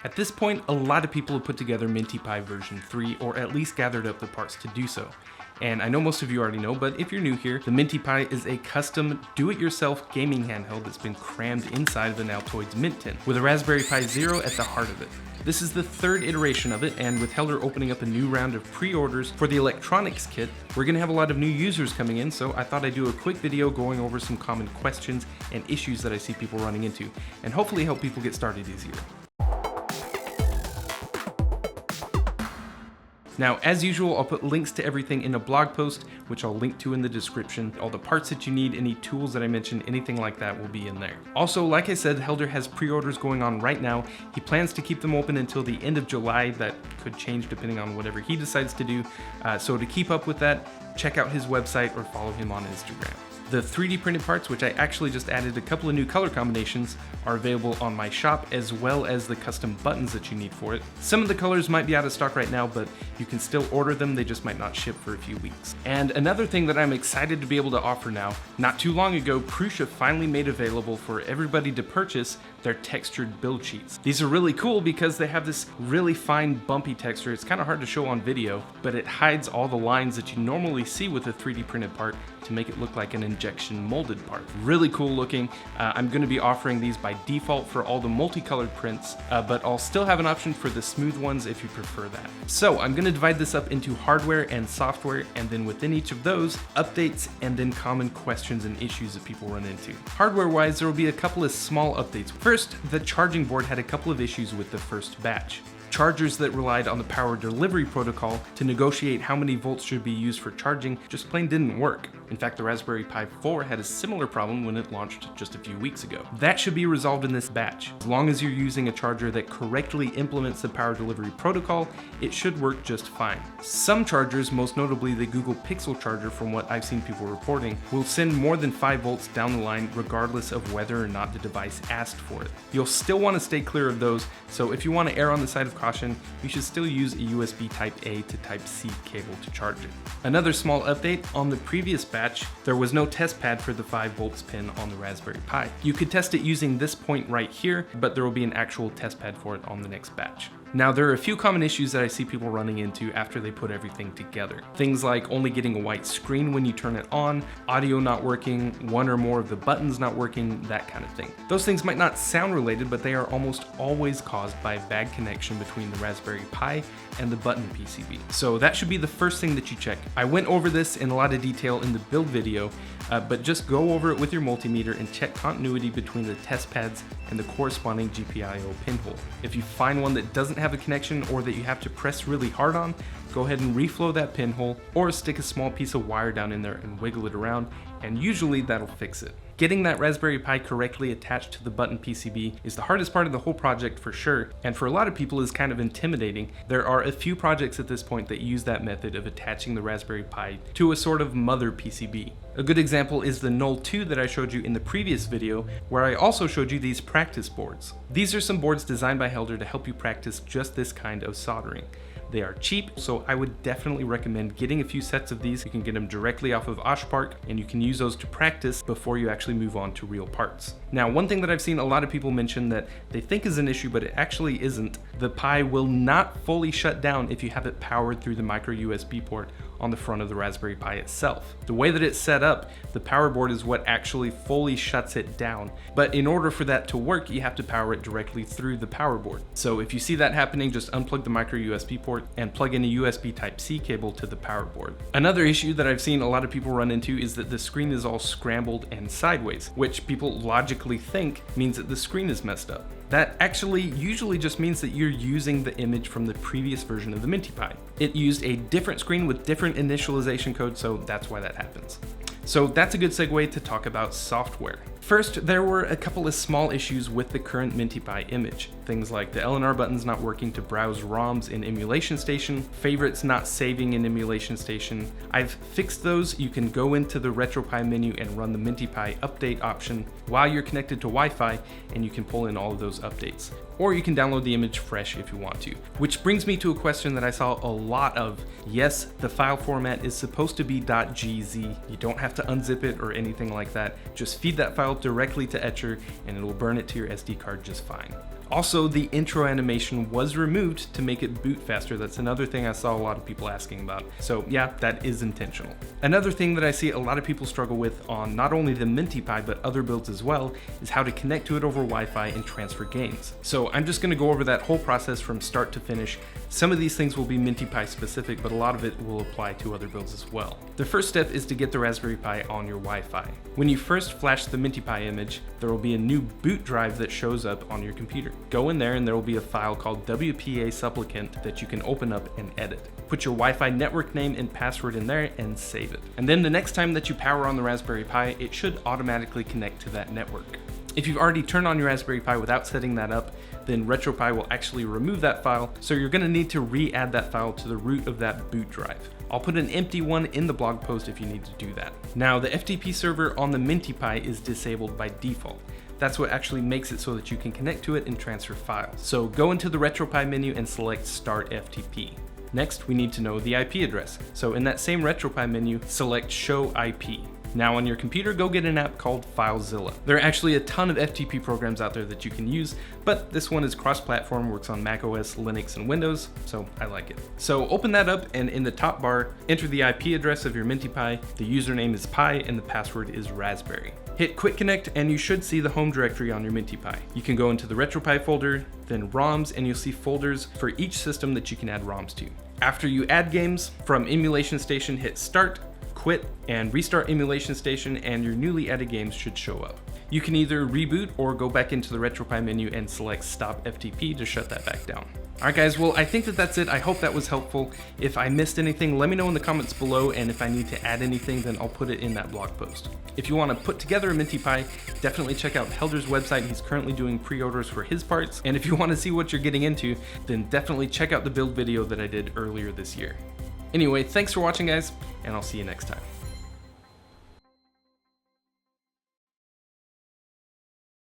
At this point, a lot of people have put together mintyPi version 3, or at least gathered up the parts to do so. And I know most of you already know, but if you're new here, the mintyPi is a custom do-it-yourself gaming handheld that's been crammed inside of an Altoids Mint tin, with a Raspberry Pi Zero at the heart of it. This is the third iteration of it, and with Helder opening up a new round of pre-orders for the electronics kit, we're going to have a lot of new users coming in, so I thought I'd do a quick video going over some common questions and issues that I see people running into, and hopefully help people get started easier. Now, as usual, I'll put links to everything in a blog post, which I'll link to in the description. All the parts that you need, any tools that I mentioned, anything like that will be in there. Also, like I said, Helder has pre-orders going on right now. He plans to keep them open until the end of July. That could change depending on whatever he decides to do. So to keep up with that, check out his website or follow him on Instagram. The 3D printed parts, which I actually just added a couple of new color combinations, are available on my shop, as well as the custom buttons that you need for it. Some of the colors might be out of stock right now, but you can still order them, they just might not ship for a few weeks. And another thing that I'm excited to be able to offer now, not too long ago, Prusa finally made available for everybody to purchase their textured build sheets. These are really cool because they have this really fine bumpy texture. It's kind of hard to show on video, but it hides all the lines that you normally see with a 3D printed part to make it look like an injection molded part. Really cool looking. I'm going to be offering these by default for all the multicolored prints, but I'll still have an option for the smooth ones if you prefer that. So I'm going to divide this up into hardware and software, and then within each of those, updates and then common questions and issues that people run into. Hardware wise, there will be a couple of small updates. First, the charging board had a couple of issues with the first batch. Chargers that relied on the power delivery protocol to negotiate how many volts should be used for charging just plain didn't work. In fact, the Raspberry Pi 4 had a similar problem when it launched just a few weeks ago. That should be resolved in this batch. As long as you're using a charger that correctly implements the power delivery protocol, it should work just fine. Some chargers, most notably the Google Pixel charger from what I've seen people reporting, will send more than 5 volts down the line regardless of whether or not the device asked for it. You'll still want to stay clear of those, so if you want to err on the side of caution, you should still use a USB Type A to Type C cable to charge it. Another small update, on the previous batch, there was no test pad for the 5 volts pin on the Raspberry Pi. You could test it using this point right here, but there will be an actual test pad for it on the next batch. Now, there are a few common issues that I see people running into after they put everything together. Things like only getting a white screen when you turn it on, audio not working, one or more of the buttons not working, that kind of thing. Those things might not sound related, but they are almost always caused by a bad connection between the Raspberry Pi and the button PCB. So that should be the first thing that you check. I went over this in a lot of detail in the build video, but just go over it with your multimeter and check continuity between the test pads and the corresponding GPIO pinhole. If you find one that doesn't have a connection or that you have to press really hard on, go ahead and reflow that pinhole or stick a small piece of wire down in there and wiggle it around, and usually that'll fix it. Getting that Raspberry Pi correctly attached to the button PCB is the hardest part of the whole project for sure, and for a lot of people is kind of intimidating. There are a few projects at this point that use that method of attaching the Raspberry Pi to a sort of mother PCB. A good example is the Null 2 that I showed you in the previous video, where I also showed you these practice boards. These are some boards designed by Helder to help you practice just this kind of soldering. They are cheap, so I would definitely recommend getting a few sets of these. You can get them directly off of Oshpark, and you can use those to practice before you actually move on to real parts. Now, one thing that I've seen a lot of people mention that they think is an issue, but it actually isn't, the Pi will not fully shut down if you have it powered through the micro USB port on the front of the Raspberry Pi itself. The way that it's set up, the power board is what actually fully shuts it down. But in order for that to work, you have to power it directly through the power board. So if you see that happening, just unplug the micro USB port and plug in a USB Type C cable to the power board. Another issue that I've seen a lot of people run into is that the screen is all scrambled and sideways, which people logically think means that the screen is messed up. That actually usually just means that you're using the image from the previous version of the mintyPi. It used a different screen with different initialization code, so that's why that happens. So that's a good segue to talk about software. First, there were a couple of small issues with the current mintyPi image. Things like the LNR buttons not working to browse ROMs in Emulation Station, favorites not saving in Emulation Station. I've fixed those. You can go into the RetroPie menu and run the mintyPi update option while you're connected to Wi-Fi, and you can pull in all of those updates. Or you can download the image fresh if you want to. Which brings me to a question that I saw a lot of. Yes, the file format is supposed to be .gz. You don't have to unzip it or anything like that. Just feed that file directly to Etcher and it'll burn it to your SD card just fine. Also, the intro animation was removed to make it boot faster. That's another thing I saw a lot of people asking about. So yeah, that is intentional. Another thing that I see a lot of people struggle with on not only the mintyPi but other builds as well is how to connect to it over Wi-Fi and transfer games. So I'm just going to go over that whole process from start to finish. Some of these things will be mintyPi specific, but a lot of it will apply to other builds as well. The first step is to get the Raspberry Pi on your Wi-Fi. When you first flash the mintyPi image, there will be a new boot drive that shows up on your computer. Go in there and there will be a file called WPA supplicant that you can open up and edit. Put your Wi-Fi network name and password in there and save it. And then the next time that you power on the Raspberry Pi, it should automatically connect to that network. If you've already turned on your Raspberry Pi without setting that up, then RetroPie will actually remove that file, so you're going to need to re-add that file to the root of that boot drive. I'll put an empty one in the blog post if you need to do that. Now, the FTP server on the mintyPi is disabled by default. That's what actually makes it so that you can connect to it and transfer files. So go into the RetroPie menu and select Start FTP. Next, we need to know the IP address. So in that same RetroPie menu, select Show IP. Now on your computer, go get an app called FileZilla. There are actually a ton of FTP programs out there that you can use, but this one is cross-platform, works on macOS, Linux, and Windows, so I like it. So open that up, and in the top bar, enter the IP address of your mintyPi, the username is Pi, and the password is Raspberry. Hit Quick Connect, and you should see the home directory on your mintyPi. You can go into the RetroPie folder, then ROMs, and you'll see folders for each system that you can add ROMs to. After you add games, from Emulation Station, hit Start, quit, and restart Emulation Station, and your newly added games should show up. You can either reboot or go back into the RetroPie menu and select Stop FTP to shut that back down. Alright guys, well I think that's it. I hope that was helpful. If I missed anything, let me know in the comments below, and if I need to add anything, then I'll put it in that blog post. If you want to put together a mintyPi, definitely check out Helder's website. He's currently doing pre-orders for his parts, and if you want to see what you're getting into, then definitely check out the build video that I did earlier this year. Anyway, thanks for watching guys, and I'll see you next time.